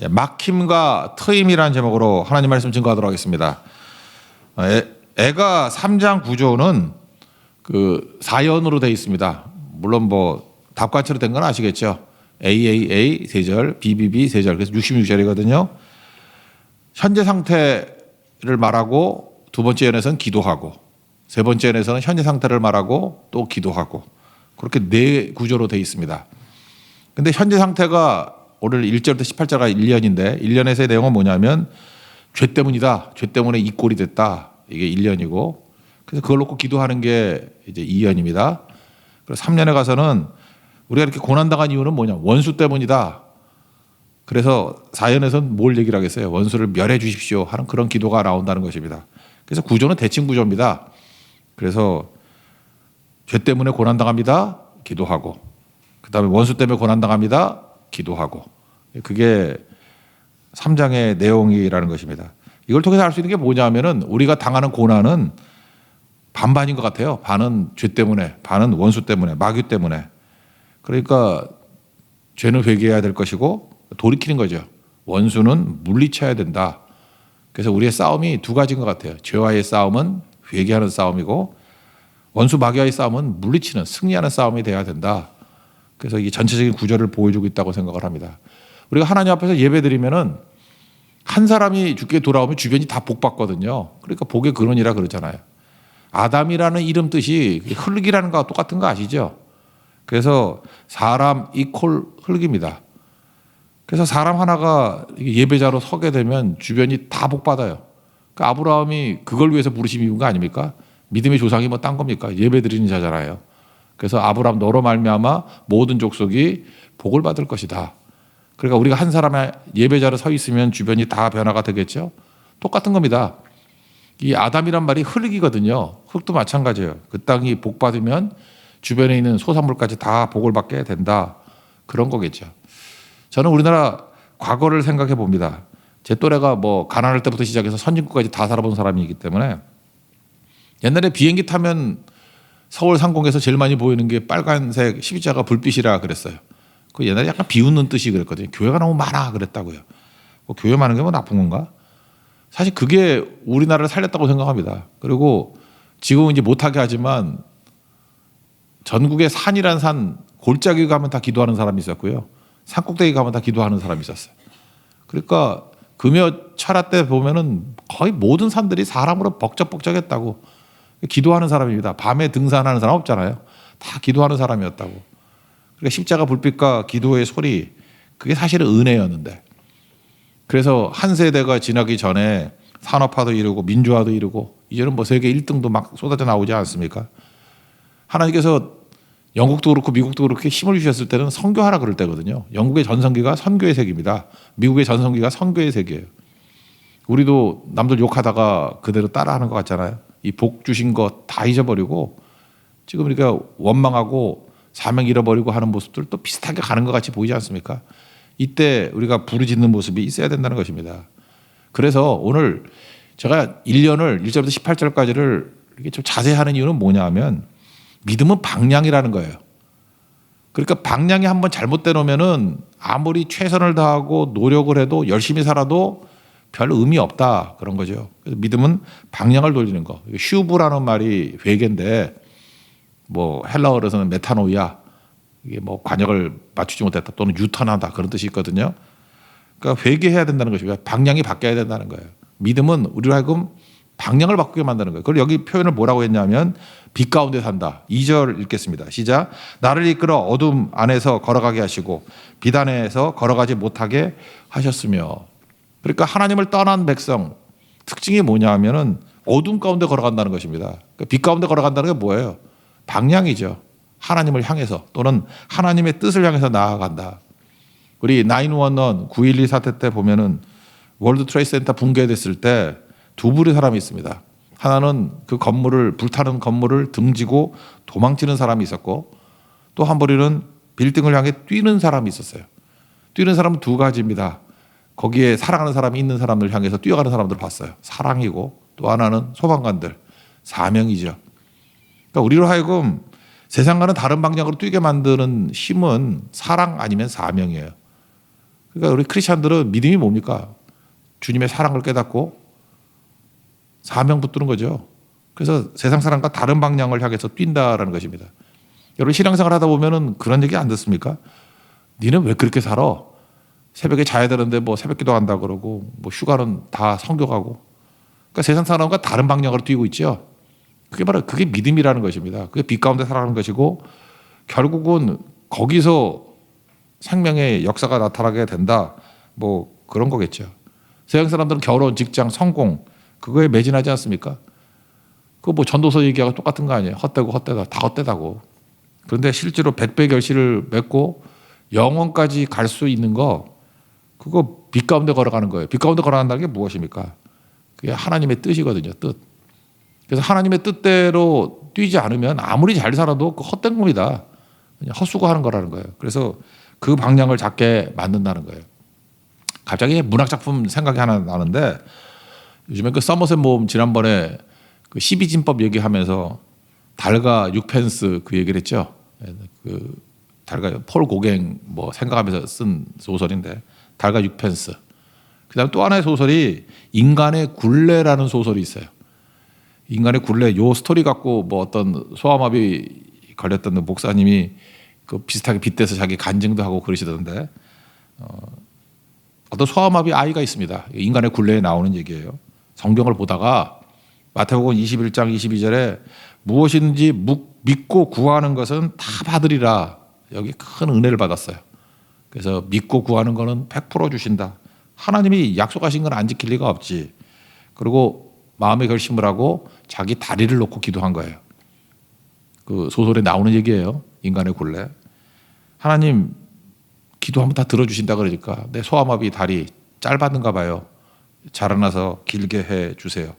막힘과 트임이라는 제목으로 하나님 말씀 증거하도록 하겠습니다. 애가 3장 구조는 그 4연으로 되어 있습니다. 물론 뭐 답관처럼 된 건 아시겠죠. AAA 3절, BBB 3절, 그래서 66절이거든요. 현재 상태를 말하고 두 번째 연에서는 기도하고 세 번째 연에서는 현재 상태를 말하고 또 기도하고 그렇게 네 구조로 되어 있습니다. 근데 현재 상태가 오늘 1절부터 18절가 1년인데 1년에서의 내용은 뭐냐면 죄 때문이다. 죄 때문에 이 꼴이 됐다. 이게 1년이고 그래서 그걸 놓고 기도하는 게 이제 2년입니다. 그래서 3년에 가서는 우리가 이렇게 고난당한 이유는 뭐냐? 원수 때문이다. 그래서 4년에서는 뭘 얘기를 하겠어요? 원수를 멸해 주십시오 하는 그런 기도가 나온다는 것입니다. 그래서 구조는 대칭 구조입니다. 그래서 죄 때문에 고난당합니다. 기도하고 그 다음에 원수 때문에 고난당합니다. 기도하고 그게 3장의 내용이라는 것입니다. 이걸 통해서 알 수 있는 게 뭐냐면은 우리가 당하는 고난은 반반인 것 같아요. 반은 죄 때문에, 반은 원수 때문에, 마귀 때문에. 그러니까 죄는 회개해야 될 것이고 돌이키는 거죠. 원수는 물리쳐야 된다. 그래서 우리의 싸움이 두 가지인 것 같아요. 죄와의 싸움은 회개하는 싸움이고 원수 마귀와의 싸움은 물리치는 승리하는 싸움이 돼야 된다. 그래서 이 전체적인 구조를 보여주고 있다고 생각을 합니다. 우리가 하나님 앞에서 예배드리면은 한 사람이 죽게 돌아오면 주변이 다 복받거든요. 그러니까 복의 근원이라 그러잖아요. 아담이라는 이름 뜻이 흙이라는 거와 똑같은 거 아시죠? 그래서 사람 이퀄 흙입니다. 그래서 사람 하나가 예배자로 서게 되면 주변이 다 복받아요. 그러니까 아브라함이 그걸 위해서 부르심 입은 거 아닙니까? 믿음의 조상이 뭐 딴 겁니까? 예배드리는 자잖아요. 그래서 아브라함 너로 말미암아 모든 족속이 복을 받을 것이다. 그러니까 우리가 한 사람의 예배자로 서 있으면 주변이 다 변화가 되겠죠. 똑같은 겁니다. 이 아담이란 말이 흙이거든요. 흙도 마찬가지예요. 그 땅이 복 받으면 주변에 있는 소산물까지 다 복을 받게 된다. 그런 거겠죠. 저는 우리나라 과거를 생각해 봅니다. 제 또래가 뭐 가난할 때부터 시작해서 선진국까지 다 살아본 사람이기 때문에 옛날에 비행기 타면 서울 상공에서 제일 많이 보이는 게 빨간색 십자가 불빛이라 그랬어요. 그 옛날에 약간 비웃는 뜻이 그랬거든요. 교회가 너무 많아 그랬다고요. 뭐 교회 많은 게 뭐 나쁜 건가? 사실 그게 우리나라를 살렸다고 생각합니다. 그리고 지금은 이제 못하게 하지만 전국에 산이란 산 골짜기 가면 다 기도하는 사람이 있었고요. 산꼭대기 가면 다 기도하는 사람이 있었어요. 그러니까 금요 철화 때 보면은 거의 모든 산들이 사람으로 벅적벅적했다고. 기도하는 사람입니다. 밤에 등산하는 사람 없잖아요. 다 기도하는 사람이었다고. 그러니까 십자가 불빛과 기도의 소리 그게 사실은 은혜였는데 그래서 한 세대가 지나기 전에 산업화도 이루고 민주화도 이루고 이제는 뭐 세계 1등도 막 쏟아져 나오지 않습니까? 하나님께서 영국도 그렇고 미국도 그렇게 힘을 주셨을 때는 선교하라 그럴 때거든요. 영국의 전성기가 선교의 세계입니다. 미국의 전성기가 선교의 세계예요. 우리도 남들 욕하다가 그대로 따라하는 것 같잖아요. 이 복 주신 것 다 잊어버리고 지금 우리가 원망하고 사명 잃어버리고 하는 모습들 또 비슷하게 가는 것 같이 보이지 않습니까? 이때 우리가 부르짖는 모습이 있어야 된다는 것입니다. 그래서 오늘 제가 1년을 1절부터 18절까지를 이렇게 좀 자세히 하는 이유는 뭐냐 하면 믿음은 방향이라는 거예요. 그러니까 방향이 한번 잘못돼 놓으면은 아무리 최선을 다하고 노력을 해도 열심히 살아도 별 의미 없다 그런 거죠. 그래서 믿음은 방향을 돌리는 거. 슈브라는 말이 회개인데 뭐 헬라어로서는 메타노이아 이게 뭐 관역을 맞추지 못했다 또는 유턴하다 그런 뜻이 있거든요. 그러니까 회개해야 된다는 것이고요. 방향이 바뀌어야 된다는 거예요. 믿음은 우리로 하여금 방향을 바꾸게 만드는 거예요. 그걸 여기 표현을 뭐라고 했냐면 빛 가운데 산다. 2절 읽겠습니다. 시작. 나를 이끌어 어둠 안에서 걸어가게 하시고 빛 안에서 걸어가지 못하게 하셨으며. 그러니까 하나님을 떠난 백성 특징이 뭐냐 하면은 어둠 가운데 걸어간다는 것입니다. 그러니까 빛 가운데 걸어간다는 게 뭐예요? 방향이죠. 하나님을 향해서 또는 하나님의 뜻을 향해서 나아간다. 우리 911 9.11 사태 때 보면은 월드 트레이드 센터 붕괴됐을 때 두 부류의 사람이 있습니다. 하나는 그 건물을 불타는 건물을 등지고 도망치는 사람이 있었고 또 한 부류는 빌딩을 향해 뛰는 사람이 있었어요. 뛰는 사람은 두 가지입니다. 거기에 사랑하는 사람이 있는 사람들 향해서 뛰어가는 사람들을 봤어요. 사랑이고 또 하나는 소방관들 사명이죠. 그러니까 우리로 하여금 세상과는 다른 방향으로 뛰게 만드는 힘은 사랑 아니면 사명이에요. 그러니까 우리 크리스천들은 믿음이 뭡니까? 주님의 사랑을 깨닫고 사명 붙드는 거죠. 그래서 세상 사람과 다른 방향을 향해서 뛴다라는 것입니다. 여러분 신앙생활 하다 보면은 그런 얘기 안 듣습니까? 니는 왜 그렇게 살아? 새벽에 자야 되는데 뭐 새벽기도 한다 그러고 뭐 휴가는 다 성교 가고. 그러니까 세상 사람과 다른 방향으로 뛰고 있죠. 그게 믿음이라는 것입니다. 그게 빛 가운데 살아가는 것이고 결국은 거기서 생명의 역사가 나타나게 된다. 뭐 그런 거겠죠. 세상 사람들은 결혼, 직장, 성공 그거에 매진하지 않습니까? 그거 뭐 전도서 얘기하고 똑같은 거 아니에요? 헛되고 헛되다. 다 헛되다고. 그런데 실제로 백배 결실을 맺고 영원까지 갈 수 있는 거 그거 빛 가운데 걸어가는 거예요. 빛 가운데 걸어간다는 게 무엇입니까? 그게 하나님의 뜻이거든요. 뜻. 그래서 하나님의 뜻대로 뛰지 않으면 아무리 잘 살아도 그 헛된 겁니다. 그냥 헛수고하는 거라는 거예요. 그래서 그 방향을 잡게 만든다는 거예요. 갑자기 문학 작품 생각이 하나 나는데 요즘에 그 서머셋 모험 지난번에 그 12진법 얘기하면서 달과 6펜스 그 얘기를 했죠. 그 달과 폴 고갱 뭐 생각하면서 쓴 소설인데 달과 6펜스. 그다음 또 하나의 소설이 인간의 굴레라는 소설이 있어요. 인간의 굴레 요 스토리 갖고 뭐 어떤 소아마비 걸렸던 목사님이 그 비슷하게 빗대서 자기 간증도 하고 그러시던데 어떤 소아마비 아이가 있습니다. 인간의 굴레에 나오는 얘기예요. 성경을 보다가 마태복음 21장 22절에 무엇이든지 믿고 구하는 것은 다 받으리라. 여기 큰 은혜를 받았어요. 그래서 믿고 구하는 거는 100% 주신다. 하나님이 약속하신 건 안 지킬 리가 없지. 그리고 마음의 결심을 하고 자기 다리를 놓고 기도한 거예요. 그 소설에 나오는 얘기예요. 인간의 굴레. 하나님 기도하면 다 들어주신다 그러니까 내 소아마비 다리 짧았는가 봐요. 자라나서 길게 해 주세요.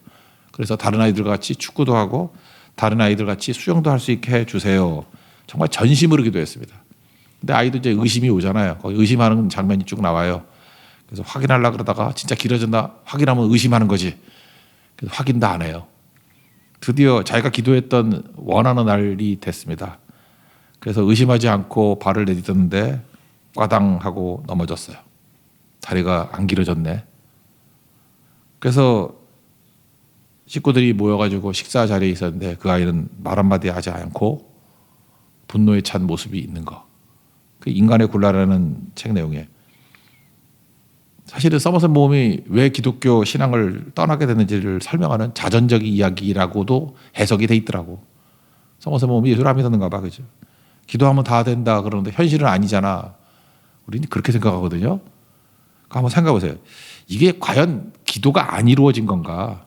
그래서 다른 아이들 같이 축구도 하고 다른 아이들 같이 수영도 할 수 있게 해 주세요. 정말 전심으로 기도했습니다. 근데 아이도 이제 의심이 오잖아요. 거기 의심하는 장면이 쭉 나와요. 그래서 확인하려고 그러다가 진짜 길어진다. 확인하면 의심하는 거지. 그래서 확인도 안 해요. 드디어 자기가 기도했던 원하는 날이 됐습니다. 그래서 의심하지 않고 발을 내딛었는데 꽈당 하고 넘어졌어요. 다리가 안 길어졌네. 그래서 식구들이 모여가지고 식사 자리에 있었는데 그 아이는 말 한마디 하지 않고 분노에 찬 모습이 있는 거. 그 인간의 굴레라는 책 내용이에요. 사실은 서머셋 모험이 왜 기독교 신앙을 떠나게 됐는지를 설명하는 자전적 이야기라고도 해석이 돼 있더라고. 서머셋 모험이 예수를 안 믿었는가 봐. 그죠? 기도하면 다 된다 그러는데 현실은 아니잖아. 우리는 그렇게 생각하거든요. 그러니까 한번 생각해 보세요. 이게 과연 기도가 안 이루어진 건가?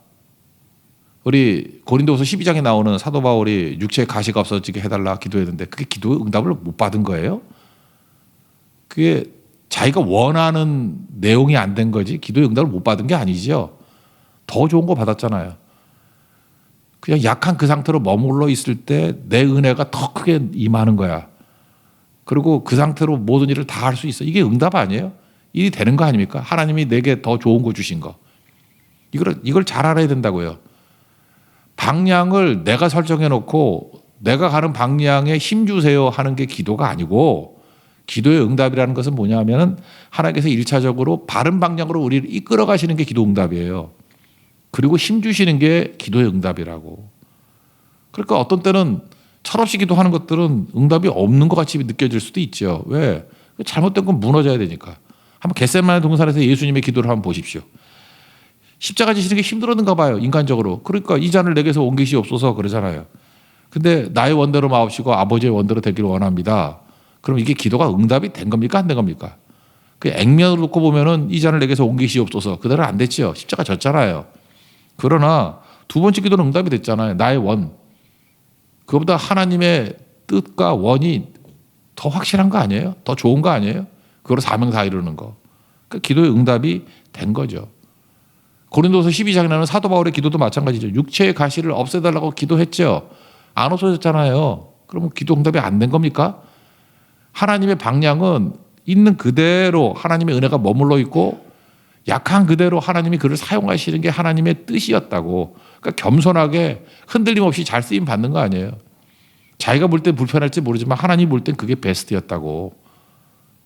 우리 고린도후서 12장에 나오는 사도 바울이 육체의 가시가 없어지게 해달라 기도했는데 그게 기도의 응답을 못 받은 거예요? 그게 자기가 원하는 내용이 안 된 거지 기도의 응답을 못 받은 게 아니죠. 더 좋은 거 받았잖아요. 그냥 약한 그 상태로 머물러 있을 때 내 은혜가 더 크게 임하는 거야. 그리고 그 상태로 모든 일을 다 할 수 있어. 이게 응답 아니에요? 일이 되는 거 아닙니까? 하나님이 내게 더 좋은 거 주신 거. 이걸 잘 알아야 된다고요. 방향을 내가 설정해 놓고 내가 가는 방향에 힘 주세요 하는 게 기도가 아니고 기도의 응답이라는 것은 뭐냐 하면은 하나님께서 1차적으로 바른 방향으로 우리를 이끌어 가시는 게 기도 응답이에요. 그리고 힘 주시는 게 기도의 응답이라고. 그러니까 어떤 때는 철없이 기도하는 것들은 응답이 없는 것 같이 느껴질 수도 있죠. 왜? 잘못된 건 무너져야 되니까. 한번 겟세마네 동산에서 예수님의 기도를 한번 보십시오. 십자가 지시는 게 힘들었는가 봐요. 인간적으로. 그러니까 이 잔을 내게서 옮기시옵소서 그러잖아요. 근데 나의 원대로 마옵시고 아버지의 원대로 되기를 원합니다. 그럼 이게 기도가 응답이 된 겁니까? 안 된 겁니까? 그 액면으로 놓고 보면은 이 잔을 내게서 옮기시옵소서. 그대로 안 됐죠. 십자가 졌잖아요. 그러나 두 번째 기도는 응답이 됐잖아요. 나의 원. 그거보다 하나님의 뜻과 원이 더 확실한 거 아니에요? 더 좋은 거 아니에요? 그거로 사명 다 이루는 거. 그러니까 기도의 응답이 된 거죠. 고린도서 12장에 나오는 사도 바울의 기도도 마찬가지죠. 육체의 가시를 없애달라고 기도했죠. 안 없어졌잖아요. 그러면 기도 응답이 안 된 겁니까? 하나님의 방향은 있는 그대로 하나님의 은혜가 머물러 있고 약한 그대로 하나님이 그를 사용하시는 게 하나님의 뜻이었다고. 그러니까 겸손하게 흔들림 없이 잘 쓰임 받는 거 아니에요. 자기가 볼 땐 불편할지 모르지만 하나님이 볼 땐 그게 베스트였다고.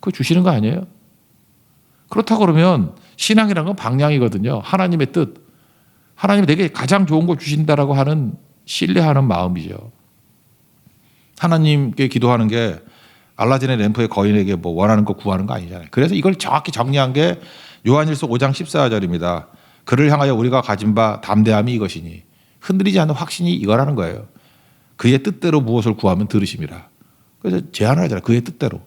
그거 주시는 거 아니에요? 그렇다 그러면 신앙이라는 건 방향이거든요. 하나님의 뜻. 하나님이 내게 가장 좋은 걸 주신다라고 하는 신뢰하는 마음이죠. 하나님께 기도하는 게 알라딘의 램프의 거인에게 뭐 원하는 거 구하는 거 아니잖아요. 그래서 이걸 정확히 정리한 게 요한일서 5장 14절입니다. 그를 향하여 우리가 가진 바 담대함이 이것이니 흔들리지 않는 확신이 이거라는 거예요. 그의 뜻대로 무엇을 구하면 들으심이라. 그래서 제안을 하잖아요. 그의 뜻대로.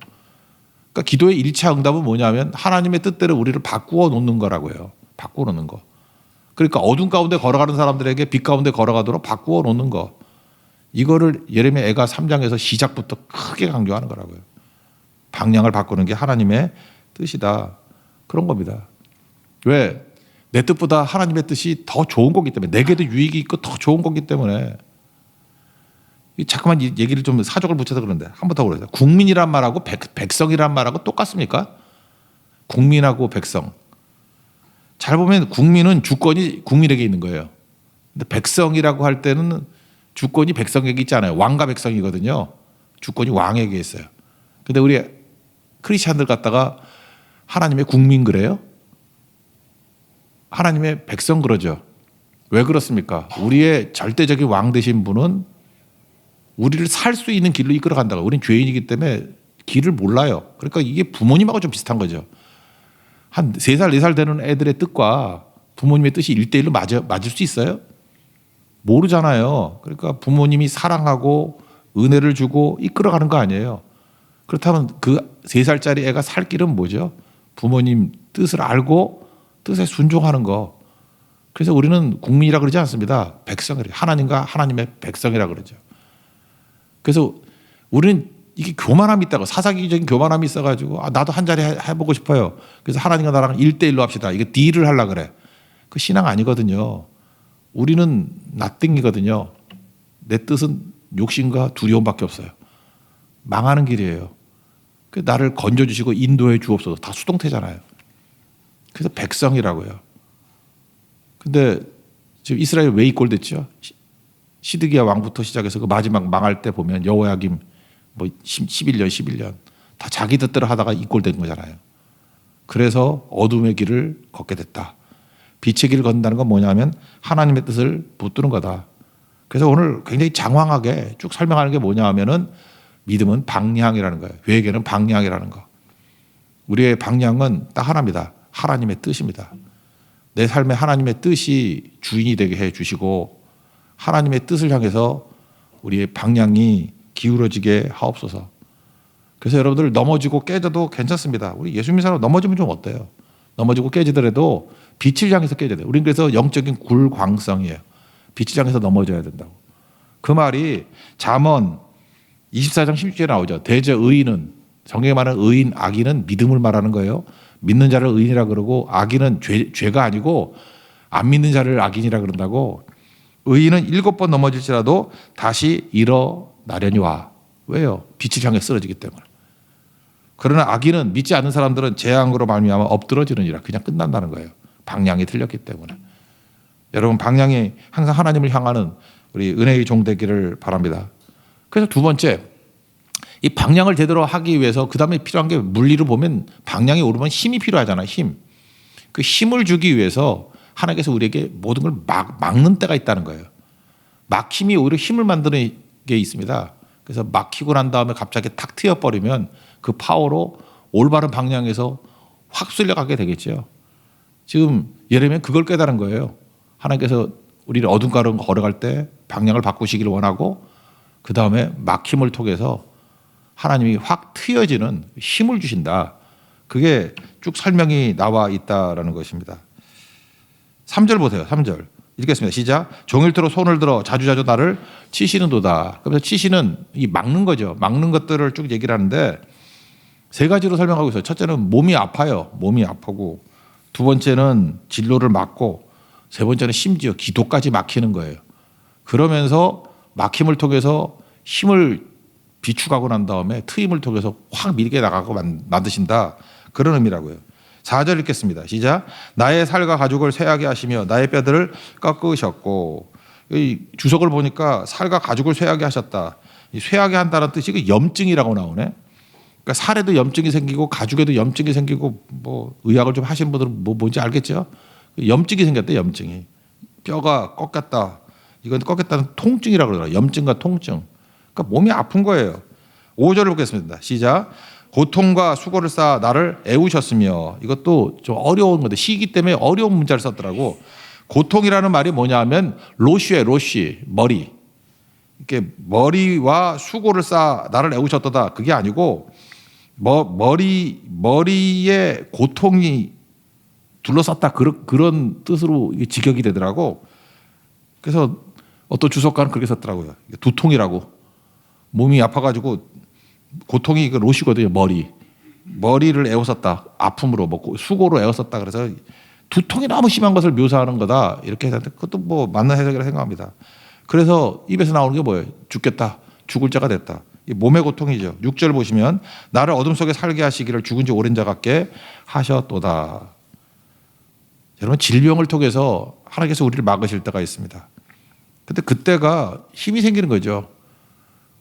그러니까 기도의 1차 응답은 뭐냐면 하나님의 뜻대로 우리를 바꾸어 놓는 거라고요. 바꾸어 놓는 거. 그러니까 어둠 가운데 걸어가는 사람들에게 빛 가운데 걸어가도록 바꾸어 놓는 거. 이거를 예레미야 애가 3장에서 시작부터 크게 강조하는 거라고요. 방향을 바꾸는 게 하나님의 뜻이다. 그런 겁니다. 왜? 내 뜻보다 하나님의 뜻이 더 좋은 거기 때문에, 내게도 유익이 있고 더 좋은 거기 때문에. 잠깐만 이 얘기를 좀 사족을 붙여서 그런데 한 번 더 그러세요. 국민이란 말하고 백성이란 말하고 똑같습니까? 국민하고 백성. 잘 보면 국민은 주권이 국민에게 있는 거예요. 근데 백성이라고 할 때는 주권이 백성에게 있잖아요. 왕과 백성이거든요. 주권이 왕에게 있어요. 근데 우리 크리스찬들 갖다가 하나님의 국민 그래요? 하나님의 백성 그러죠. 왜 그렇습니까? 우리의 절대적인 왕 되신 분은 우리를 살 수 있는 길로 이끌어 간다고. 우린 죄인이기 때문에 길을 몰라요. 그러니까 이게 부모님하고 좀 비슷한 거죠. 한 3살, 4살 되는 애들의 뜻과 부모님의 뜻이 1대1로 맞을 수 있어요? 모르잖아요. 그러니까 부모님이 사랑하고 은혜를 주고 이끌어가는 거 아니에요. 그렇다면 그 3살짜리 애가 살 길은 뭐죠? 부모님 뜻을 알고 뜻에 순종하는 거. 그래서 우리는 국민이라 그러지 않습니다. 백성이라. 하나님과 하나님의 백성이라 그러죠. 그래서 우리는 이게 교만함이 있다고, 사사기적인 교만함이 있어가지고 나도 한 자리 해보고 싶어요. 그래서 하나님과 나랑 1대1로 합시다. 이게 딜을 하려고 그래. 그 신앙 아니거든요. 우리는 nothing이거든요. 내 뜻은 욕심과 두려움밖에 없어요. 망하는 길이에요. 나를 건져주시고 인도해 주옵소서. 다 수동태잖아요. 그래서 백성이라고요. 근데 지금 이스라엘 왜 이꼴됐죠? 시드기야 왕부터 시작해서 그 마지막 망할 때 보면 여호야김 뭐 11년 다 자기 뜻대로 하다가 이꼴된 거잖아요. 그래서 어둠의 길을 걷게 됐다. 빛의 길을 걷는다는 건 뭐냐면 하나님의 뜻을 붙드는 거다. 그래서 오늘 굉장히 장황하게 쭉 설명하는 게 뭐냐 하면은 믿음은 방향이라는 거예요. 회개는 방향이라는 거. 우리의 방향은 딱 하나입니다. 하나님의 뜻입니다. 내 삶에 하나님의 뜻이 주인이 되게 해 주시고 하나님의 뜻을 향해서 우리의 방향이 기울어지게 하옵소서. 그래서 여러분들 넘어지고 깨져도 괜찮습니다. 우리 예수 믿는 사람 넘어지면 좀 어때요? 넘어지고 깨지더라도 빛을 향해서 깨져야 돼요. 우리는 그래서 영적인 굴광성이에요. 빛을 향해서 넘어져야 된다고. 그 말이 잠언 24장 16절에 나오죠. 대저 의인은, 성경에 말하는 의인, 악인은 믿음을 말하는 거예요. 믿는 자를 의인이라 그러고 악인은 죄가 아니고 안 믿는 자를 악인이라 그런다고. 의인은 7번 넘어질지라도 다시 일어나려니와. 왜요? 빛을 향해 쓰러지기 때문에. 그러나 악인은, 믿지 않는 사람들은 재앙으로 말미암아 엎드러지느니라. 그냥 끝난다는 거예요. 방향이 틀렸기 때문에. 여러분 방향이 항상 하나님을 향하는 우리 은혜의 종 되기를 바랍니다. 그래서 두 번째, 이 방향을 제대로 하기 위해서 그 다음에 필요한 게 물리로 보면 방향이 오르면 힘이 필요하잖아요. 힘. 그 힘을 주기 위해서 하나님께서 우리에게 모든 걸 막는 때가 있다는 거예요. 막힘이 오히려 힘을 만드는 게 있습니다. 그래서 막히고 난 다음에 갑자기 탁 트여버리면 그 파워로 올바른 방향에서 확 쓸려가게 되겠죠. 지금 예레미야는 그걸 깨달은 거예요. 하나님께서 우리를 어둠 가운데 걸어갈 때 방향을 바꾸시기를 원하고 그 다음에 막힘을 통해서 하나님이 확 트여지는 힘을 주신다. 그게 쭉 설명이 나와 있다라는 것입니다. 3절 보세요. 3절 읽겠습니다. 시작. 종일토록 손을 들어 자주자주 나를 치시는도다. 그래서 치시는 이 막는 거죠. 막는 것들을 쭉 얘기를 하는데 세 가지로 설명하고 있어요. 첫째는 몸이 아파요. 몸이 아프고, 두 번째는 진로를 막고, 세 번째는 심지어 기도까지 막히는 거예요. 그러면서 막힘을 통해서 힘을 비축하고 난 다음에 트임을 통해서 확 밀게 나가고 만드신다. 그런 의미라고요. 4절 읽겠습니다. 시작. 나의 살과 가죽을 쇠하게 하시며 나의 뼈들을 꺾으셨고. 이 주석을 보니까 살과 가죽을 쇠하게 하셨다. 이 쇠하게 한다는 뜻이 그 염증이라고 나오네. 그러니까 살에도 염증이 생기고 가죽에도 염증이 생기고 뭐 의학을 좀 하신 분들은 뭔지 알겠죠? 염증이 생겼대, 염증이. 뼈가 꺾였다. 이건 꺾였다는 통증이라고 그러더라고요. 염증과 통증. 그러니까 몸이 아픈 거예요. 5절을 보겠습니다. 시작. 고통과 수고를 쌓아 나를 애우셨으며. 이것도 좀 어려운 건데 시기 때문에 어려운 문자를 썼더라고. 고통이라는 말이 뭐냐 하면 로쉬에 로쉬, 머리. 이렇게 머리와 수고를 쌓아 나를 애우셨다. 그게 아니고 머리에 고통이 둘러쌌다. 그런 뜻으로 이게 직역이 되더라고. 그래서 어떤 주석가는 그렇게 썼더라고요. 두통이라고. 몸이 아파가지고 고통이 그 로시거든요. 머리를 애워쌌다. 아픔으로 먹고 수고로 애워쌌다. 그래서 두통이 너무 심한 것을 묘사하는 거다. 이렇게 했는데 그것도 뭐 맞는 해석이라고 생각합니다. 그래서 입에서 나오는 게 뭐예요? 죽겠다. 죽을 자가 됐다. 이 몸의 고통이죠. 6절 보시면 나를 어둠 속에 살게 하시기를 죽은 지 오랜 자 같게 하셨도다. 여러분 질병을 통해서 하나님께서 우리를 막으실 때가 있습니다. 근데 그때가 힘이 생기는 거죠.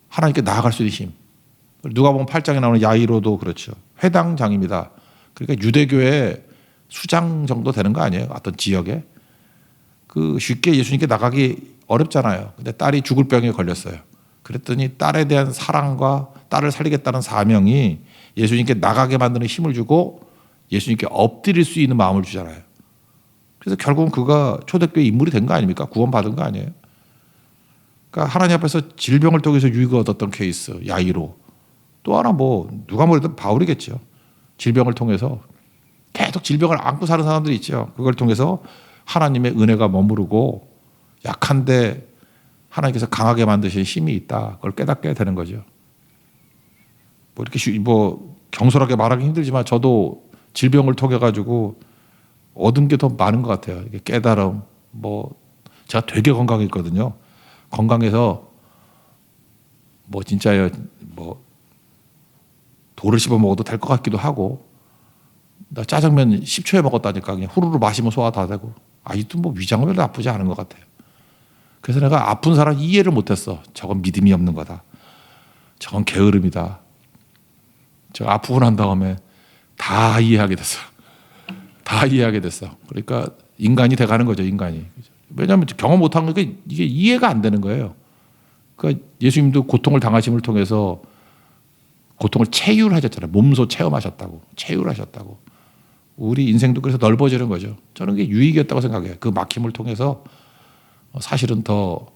하나님께 나아갈 수 있는 힘. 누가복음 8장에 나오는 야이로도 그렇죠. 회당장입니다. 그러니까 유대교의 수장 정도 되는 거 아니에요? 어떤 지역에. 그 쉽게 예수님께 나가기 어렵잖아요. 근데 딸이 죽을 병에 걸렸어요. 그랬더니 딸에 대한 사랑과 딸을 살리겠다는 사명이 예수님께 나가게 만드는 힘을 주고 예수님께 엎드릴 수 있는 마음을 주잖아요. 그래서 결국은 그가 초대교회 인물이 된 거 아닙니까? 구원받은 거 아니에요? 그러니까 하나님 앞에서 질병을 통해서 유익을 얻었던 케이스, 야이로. 또 하나 뭐 누가 뭐래도 바울이겠죠. 질병을 통해서 계속 질병을 안고 사는 사람들이 있죠. 그걸 통해서 하나님의 은혜가 머무르고 약한데 하나님께서 강하게 만드신 힘이 있다. 그걸 깨닫게 되는 거죠. 뭐 이렇게 뭐 경솔하게 말하기 힘들지만 저도 질병을 통해 가지고 얻은 게 더 많은 것 같아요. 이게 깨달음. 뭐 제가 되게 건강했거든요. 건강해서 뭐 진짜요. 뭐 돌을 씹어 먹어도 될 것 같기도 하고 나 짜장면 10초에 먹었다니까 그냥 후루루 마시면 소화 다 되고 아직도 뭐 위장은 별로 나쁘지 않은 것 같아요. 그래서 내가 아픈 사람 이해를 못했어. 저건 믿음이 없는 거다. 저건 게으름이다. 저 아프고 난 다음에 다 이해하게 됐어. 다 이해하게 됐어. 그러니까 인간이 돼가는 거죠, 인간이. 왜냐하면 경험 못한 거니까 이게 이해가 안 되는 거예요. 그러니까 예수님도 고통을 당하심을 통해서 고통을 체휼하셨잖아요. 몸소 체험하셨다고. 체휼하셨다고. 우리 인생도 그래서 넓어지는 거죠. 저는 그게 유익이었다고 생각해요. 그 막힘을 통해서 사실은 더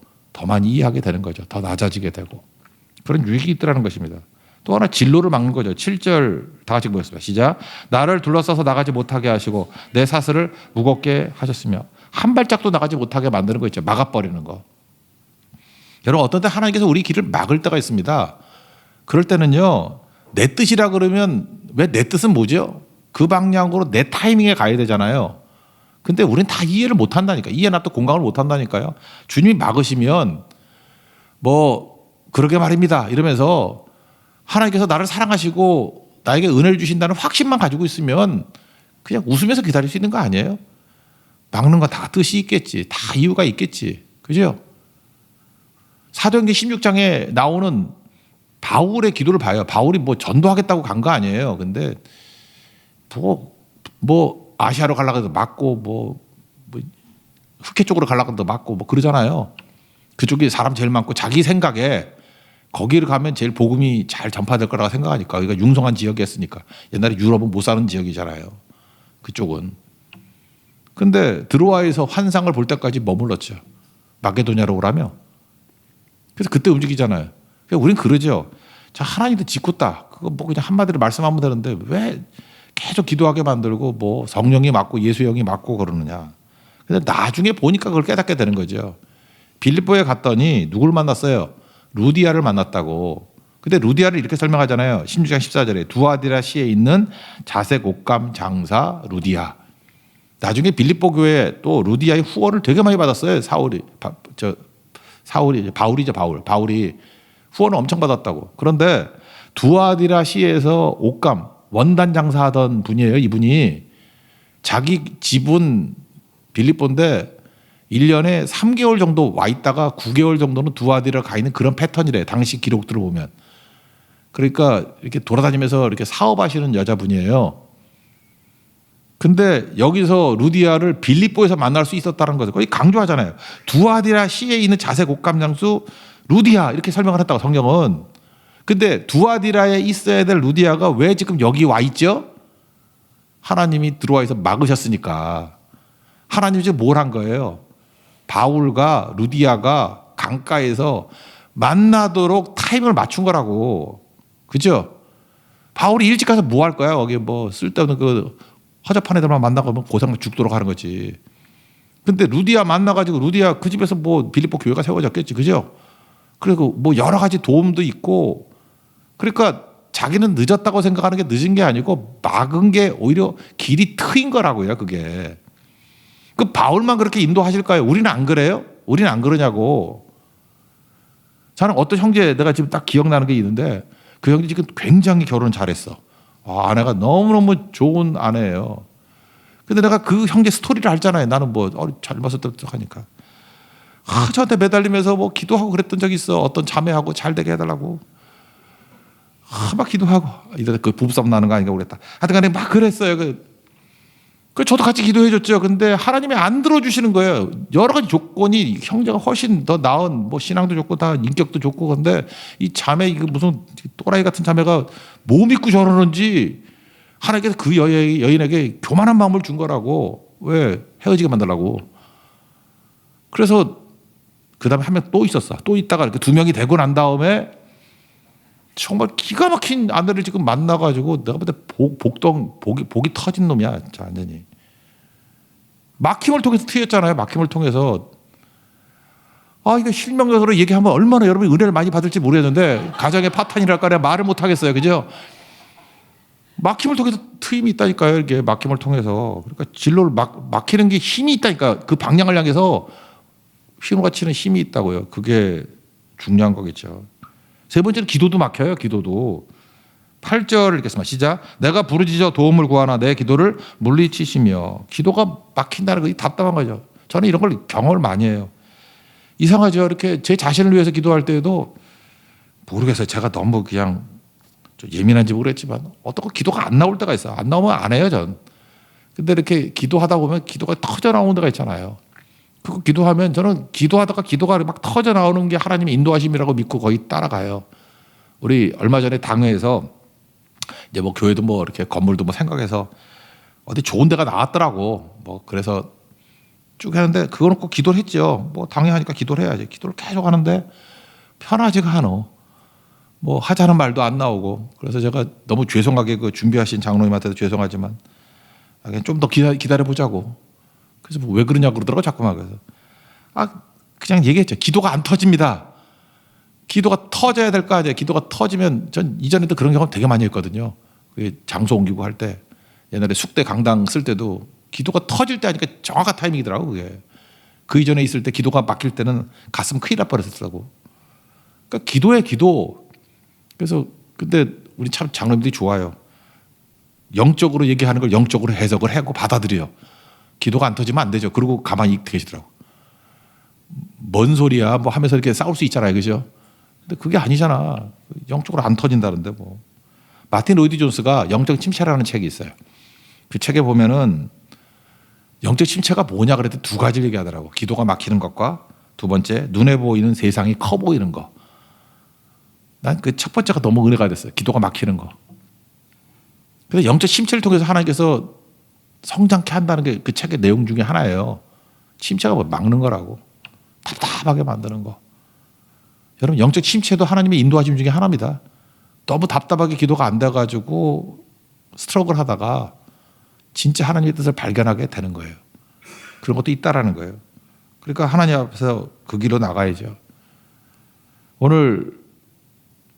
많이 이해하게 되는 거죠. 더 낮아지게 되고. 그런 유익이 있더라는 것입니다. 또 하나 진로를 막는 거죠. 7절 다 같이 보겠습니다. 시작. 나를 둘러싸서 나가지 못하게 하시고 내 사슬을 무겁게 하셨으며 한 발짝도 나가지 못하게 만드는 거 있죠. 막아버리는 거. 여러분 어떤 때 하나님께서 우리 길을 막을 때가 있습니다. 그럴 때는요. 내 뜻이라 그러면 왜 내 뜻은 뭐죠? 그 방향으로 내 타이밍에 가야 되잖아요. 근데 우리는 다 이해를 못 한다니까. 이해나 또 공감을 못 한다니까요. 주님이 막으시면 뭐 그러게 말입니다. 이러면서 하나님께서 나를 사랑하시고 나에게 은혜를 주신다는 확신만 가지고 있으면 그냥 웃으면서 기다릴 수 있는 거 아니에요? 막는 거 다 뜻이 있겠지. 다 이유가 있겠지. 그죠? 사도행전 16장에 나오는 바울의 기도를 봐요. 바울이 뭐 전도하겠다고 간 거 아니에요. 근데 뭐 아시아로 가려고 해도 맞고 뭐 흑해 쪽으로 가려고 해도 맞고 뭐 그러잖아요. 그쪽이 사람 제일 많고 자기 생각에 거기를 가면 제일 복음이 잘 전파될 거라고 생각하니까. 여기가 융성한 지역이었으니까. 옛날에 유럽은 못 사는 지역이잖아요. 그쪽은. 근데 드로아에서 환상을 볼 때까지 머물렀죠. 마게도냐로 오라며. 그래서 그때 움직이잖아요. 우린 그러죠. 자, 하나님도 짓궂다. 그거 뭐 그냥 한마디로 말씀하면 되는데 왜 계속 기도하게 만들고 뭐 성령이 맞고 예수 형이 맞고 그러느냐. 근데 나중에 보니까 그걸 깨닫게 되는 거죠. 빌립보에 갔더니 누굴 만났어요? 루디아를 만났다고. 근데 루디아를 이렇게 설명하잖아요. 16장 14절에 두아디라 시에 있는 자색 옷감 장사 루디아. 나중에 빌립보 교회에 또 루디아의 후원을 되게 많이 받았어요. 바울이 후원을 엄청 받았다고. 그런데 두아디라 시에서 옷감 원단 장사하던 분이에요. 이분이 자기 집은 빌립보인데 1년에 3개월 정도 와 있다가 9개월 정도는 두아디라 가 있는 그런 패턴이래. 당시 기록들을 보면. 그러니까 이렇게 돌아다니면서 이렇게 사업하시는 여자분이에요. 근데 여기서 루디아를 빌립보에서 만날 수 있었다는 것을 거의 강조하잖아요. 두아디라 시에 있는 자세 곶감 장수 루디아 이렇게 설명을 했다고 성경은. 근데 두아디라에 있어야 될 루디아가 왜 지금 여기 와 있죠? 하나님이 들어와 있어 막으셨으니까. 하나님이 지금 뭘 한 거예요? 바울과 루디아가 강가에서 만나도록 타이밍을 맞춘 거라고. 그죠? 바울이 일찍 가서 뭐 할 거야? 거기 뭐 쓸데없는 그 허접한 애들만 만나고 뭐 고생 죽도록 하는 거지. 근데 루디아 만나가지고 루디아 그 집에서 뭐 빌립보 교회가 세워졌겠지. 그죠? 그리고 뭐 여러 가지 도움도 있고. 그러니까 자기는 늦었다고 생각하는 게 늦은 게 아니고 막은 게 오히려 길이 트인 거라고요. 그게. 그 바울만 그렇게 인도하실까요? 우리는 안 그래요? 우리는 안 그러냐고. 저는 어떤 형제 내가 지금 딱 기억나는 게 있는데 그 형제 지금 굉장히 결혼 잘했어. 아내가 너무너무 좋은 아내예요. 근데 내가 그 형제 스토리를 알잖아요. 나는 뭐 젊었을 때부터 하니까. 저한테 매달리면서 뭐 기도하고 그랬던 적이 있어. 어떤 자매하고 잘 되게 해달라고. 막 기도하고. 이래 그 부부싸움 나는 거 아닌가 그랬다. 하여튼 간에 막 그랬어요. 그 저도 같이 기도해 줬죠. 근데 하나님이 안 들어주시는 거예요. 여러 가지 조건이 형제가 훨씬 더 나은 뭐 신앙도 좋고 다 인격도 좋고 근데 이 자매 이거 무슨 또라이 같은 자매가 뭐 믿고 저러는지 하나님께서 그 여인에게 교만한 마음을 준 거라고. 왜? 헤어지게 만들라고. 그래서 그 다음에 한 명 또 있었어. 또 있다가 이렇게 두 명이 되고 난 다음에 정말 기가 막힌 아내를 지금 만나가지고 내가 볼 때 복이 터진 놈이야. 완전히. 막힘을 통해서 트였잖아요. 막힘을 통해서. 이거 실명적으로 얘기하면 얼마나 여러분이 은혜를 많이 받을지 모르겠는데 가정의 파탄이랄까 내가 말을 못 하겠어요. 그죠? 막힘을 통해서 트임이 있다니까요. 이게 막힘을 통해서. 그러니까 진로를 막히는 게 힘이 있다니까. 그 방향을 향해서 휘노가 치는 힘이 있다고요. 그게 중요한 거겠죠. 세 번째는 기도도 막혀요. 기도도. 8절 읽겠습니다. 시작. 내가 부르짖어 도움을 구하나 내 기도를 물리치시며. 기도가 막힌다는 거 답답한 거죠. 저는 이런 걸 경험을 많이 해요. 이상하죠. 이렇게 제 자신을 위해서 기도할 때에도 모르겠어요. 제가 너무 그냥 좀 예민한지 모르겠지만 어떤 거 기도가 안 나올 때가 있어요. 안 나오면 안 해요. 전. 근데 이렇게 기도하다 보면 기도가 터져 나오는 데가 있잖아요. 그거 기도하면 저는 기도하다가 기도가 막 터져 나오는 게 하나님의 인도하심이라고 믿고 거의 따라가요. 우리 얼마 전에 당회에서 이제 뭐 교회도 뭐 이렇게 건물도 뭐 생각해서 어디 좋은 데가 나왔더라고. 뭐 그래서 쭉 하는데 그거 놓고 기도를 했죠. 뭐 당회하니까 기도를 해야지. 기도를 계속 하는데 편하지가 않아. 뭐 하자는 말도 안 나오고. 그래서 제가 너무 죄송하게 그 준비하신 장로님한테도 죄송하지만 좀 더 기다려 보자고. 그래서 뭐 왜 그러냐고 그러더라고 자꾸만. 그래서 그냥 얘기했죠. 기도가 안 터집니다. 기도가 터져야 될 거 아니에요. 기도가 터지면 전 이전에도 그런 경험 되게 많이 했거든요. 장소 옮기고 할 때 옛날에 숙대 강당 쓸 때도 기도가 터질 때 하니까 정확한 타이밍이더라고 그게. 그 이전에 있을 때 기도가 막힐 때는 가슴 큰일 날 뻔했었다고. 그러니까 기도에 기도. 그래서 근데 우리 참 장로님들이 좋아요. 영적으로 얘기하는 걸 영적으로 해석을 하고 받아들여. 기도가 안 터지면 안 되죠. 그러고 가만히 계시더라고. 뭔 소리야 뭐 하면서 이렇게 싸울 수 있잖아요. 그죠? 근데 그게 아니잖아. 영적으로 안 터진다는데 뭐. 마틴 로이드 존스가 영적 침체라는 책이 있어요. 그 책에 보면은 영적 침체가 뭐냐 그랬더니 두 가지를 얘기하더라고. 기도가 막히는 것과 두 번째 눈에 보이는 세상이 커 보이는 거. 난 그 첫 번째가 너무 은혜가 됐어요. 기도가 막히는 거. 그래서 영적 침체를 통해서 하나님께서 성장케 한다는 게 그 책의 내용 중에 하나예요. 침체가 뭐 막는 거라고. 답답하게 만드는 거. 여러분 영적 침체도 하나님의 인도하심 중에 하나입니다. 너무 답답하게 기도가 안 돼가지고 스트러글 하다가 진짜 하나님의 뜻을 발견하게 되는 거예요. 그런 것도 있다라는 거예요. 그러니까 하나님 앞에서 그 길로 나가야죠. 오늘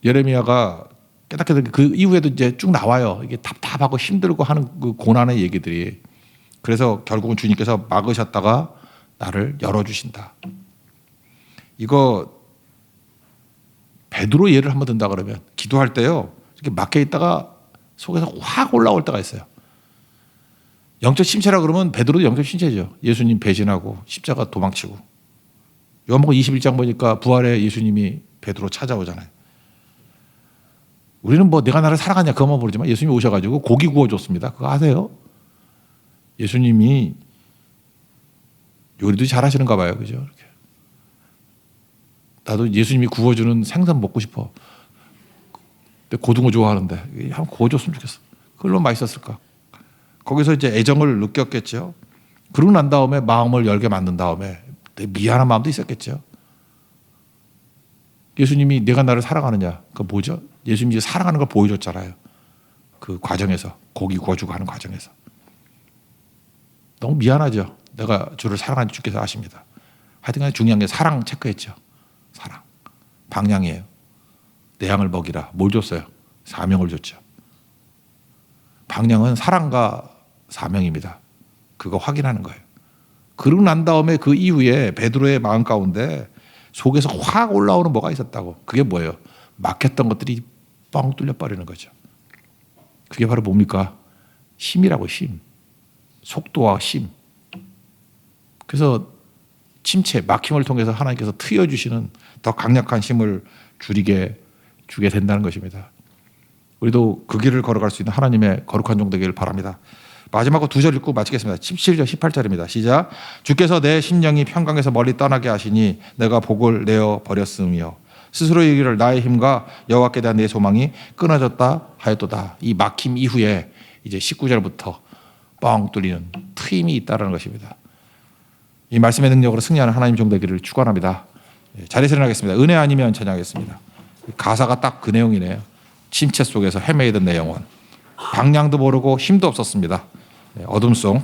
예레미야가 깨닫게 된 그 이후에도 이제 쭉 나와요. 이게 답답하고 힘들고 하는 그 고난의 얘기들이. 그래서 결국은 주님께서 막으셨다가 나를 열어주신다. 이거 베드로 예를 한번 든다 그러면 기도할 때요. 이렇게 막혀 있다가 속에서 확 올라올 때가 있어요. 영적 침체라 그러면 베드로도 영적 침체죠. 예수님 배신하고 십자가 도망치고. 요한복음 21장 보니까 부활의 예수님이 베드로 찾아오잖아요. 우리는 뭐 내가 나를 사랑하냐 그것만 모르지만 예수님이 오셔가지고 고기 구워줬습니다. 그거 아세요? 예수님이 요리도 잘하시는가 봐요. 그죠? 이렇게. 나도 예수님이 구워주는 생선 먹고 싶어. 고등어 좋아하는데 한번 구워줬으면 좋겠어. 그걸로 맛있었을까? 거기서 이제 애정을 느꼈겠죠. 그러고 난 다음에 마음을 열게 만든 다음에 되게 미안한 마음도 있었겠죠. 예수님이 내가 나를 사랑하느냐? 그 뭐죠? 예수님이 사랑하는 걸 보여줬잖아요. 그 과정에서 고기 구워주고 하는 과정에서 너무 미안하죠. 내가 주를 사랑하는 주께서 아십니다. 하여튼간에 중요한 게 사랑 체크했죠. 사랑. 방향이에요. 내 양을 먹이라. 뭘 줬어요? 사명을 줬죠. 방향은 사랑과 사명입니다. 그거 확인하는 거예요. 그러고 난 다음에 그 이후에 베드로의 마음 가운데 속에서 확 올라오는 뭐가 있었다고. 그게 뭐예요? 막혔던 것들이 뻥 뚫려 버리는 거죠. 그게 바로 뭡니까? 힘이라고. 힘. 속도와 힘. 그래서 침체, 막힘을 통해서 하나님께서 트여주시는 더 강력한 힘을 주게 된다는 것입니다. 우리도 그 길을 걸어갈 수 있는 하나님의 거룩한 종 되기를 바랍니다. 마지막으로 2절 읽고 마치겠습니다. 17절 18절입니다. 시작. 주께서 내 심령이 평강에서 멀리 떠나게 하시니 내가 복을 내어 버렸으며 스스로 이르기를 나의 힘과 여호와께 대한 내 소망이 끊어졌다 하였도다. 이 막힘 이후에 이제 19절부터 뻥 뚫리는 트임이 있다는 것입니다. 이 말씀의 능력으로 승리하는 하나님 종 되기를 축원합니다. 자리에서 일어나겠습니다. 은혜 아니면 찬양하겠습니다. 가사가 딱 그 내용이네요. 침체 속에서 헤매이던 내 영혼. 방향도 모르고 힘도 없었습니다. 어둠 속